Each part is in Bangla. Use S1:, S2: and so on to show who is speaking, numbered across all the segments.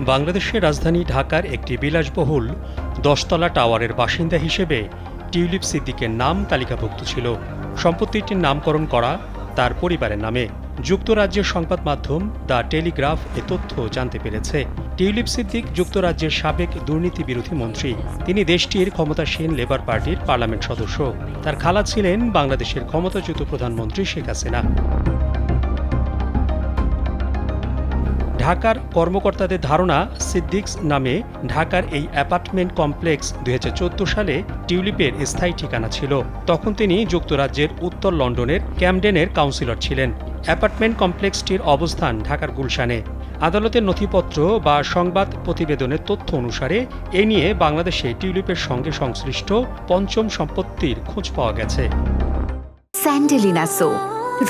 S1: বাংলাদেশের রাজধানী ঢাকার একটি বিলাসবহুল ১০তলা টাওয়ারের বাসিন্দা হিসেবে টিউলিপ সিদ্দিকের নাম তালিকাভুক্ত ছিল। সম্পত্তিটির নামকরণ করা তার পরিবারের নামে। যুক্তরাজ্যের সংবাদ মাধ্যম দ্য টেলিগ্রাফ এ তথ্য জানতে পেরেছে। টিউলিপ সিদ্দিক যুক্তরাজ্যের সাবেক দুর্নীতি বিরোধী মন্ত্রী। তিনি দেশটির ক্ষমতাসীন লেবার পার্টির পার্লামেন্ট সদস্য। তার খালা ছিলেন বাংলাদেশের ক্ষমতাচ্যুত প্রধানমন্ত্রী শেখ হাসিনা। ঢাকার কর্মকর্তাদের ধারণা, সিদ্দিকস নামে ঢাকার এই অ্যাপার্টমেন্ট কমপ্লেক্স ২০১৪ সালে টিউলিপের স্থায়ী ঠিকানা ছিল। তখন তিনি যুক্তরাজ্যের উত্তর লন্ডনের ক্যামডেনের কাউন্সিলর ছিলেন। অ্যাপার্টমেন্ট কমপ্লেক্সটির অবস্থান ঢাকার গুলশানে। আদালতের নথিপত্র বা সংবাদ প্রতিবেদনের তথ্য অনুসারে এ নিয়ে বাংলাদেশে টিউলিপের সঙ্গে সংশ্লিষ্ট পঞ্চম সম্পত্তির খোঁজ পাওয়া গেছে।
S2: স্যান্ডেলিনা সো,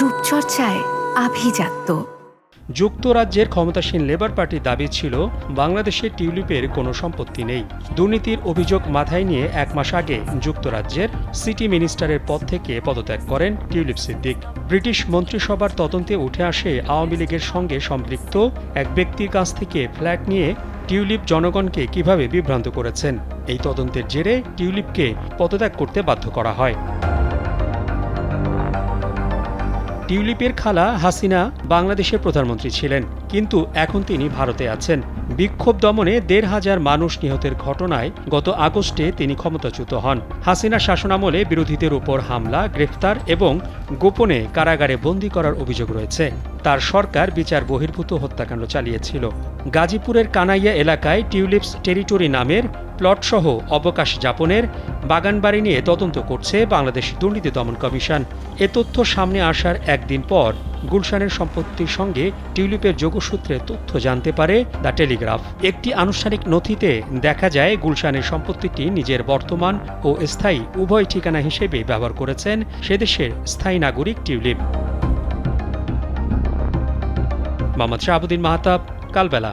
S2: রূপচর্চায় আভিজাত্য।
S1: যুক্তরাজ্যের ক্ষমতাসীন লেবার পার্টির দাবি ছিল বাংলাদেশে টিউলিপের কোনো সম্পত্তি নেই। দুর্নীতির অভিযোগ মাথায় নিয়ে ১ মাস আগে যুক্তরাজ্যের সিটি মিনিস্টারের পদ থেকে পদত্যাগ করেন টিউলিপ সিদ্দিক। ব্রিটিশ মন্ত্রিসভার তদন্তে উঠে আসে আওয়ামী লীগের সঙ্গে সম্পৃক্ত এক ব্যক্তির কাছ থেকে ফ্ল্যাট নিয়ে টিউলিপ জনগণকে কিভাবে বিভ্রান্ত করেছেন। এই তদন্তের জেরে টিউলিপকে পদত্যাগ করতে বাধ্য করা হয়। টিউলিপের খালা হাসিনা বাংলাদেশের প্রধানমন্ত্রী ছিলেন, কিন্তু এখন তিনি ভারতে আছেন। বিক্ষোভ দমনে ১৫০০ মানুষ নিহতের ঘটনায় গত আগস্টে তিনি ক্ষমতাচ্যুত হন। হাসিনা শাসনামলে বিরোধীদের উপর হামলা, গ্রেফতার এবং গোপনে কারাগারে বন্দী করার অভিযোগ রয়েছে। তার সরকার বিচার বহির্ভূত হত্যাকাণ্ড চালিয়েছিল। গাজীপুরের কানাইয়া এলাকায় টিউলিপস টেরিটরি নামের প্লটসহ অবকাশ যাপনের বাগানবাড়ি নিয়ে তদন্ত করছে বাংলাদেশ দুর্নীতি দমন কমিশন। এ তথ্য সামনে আসার একদিন পর গুলশানের সম্পত্তির সঙ্গে টিউলিপের যোগসূত্রে তথ্য জানতে পারে দ্য টেলিগ্রাফ। একটি আনুষ্ঠানিক নথিতে দেখা যায় গুলশানের সম্পত্তিটি নিজের বর্তমান ও স্থায়ী উভয় ঠিকানা হিসেবে ব্যবহার করেছেন সেদেশের স্থায়ী নাগরিক টিউলিপ। মোহাম্মদ শাহাবুদ্দিন মাহতাব, কালবেলা।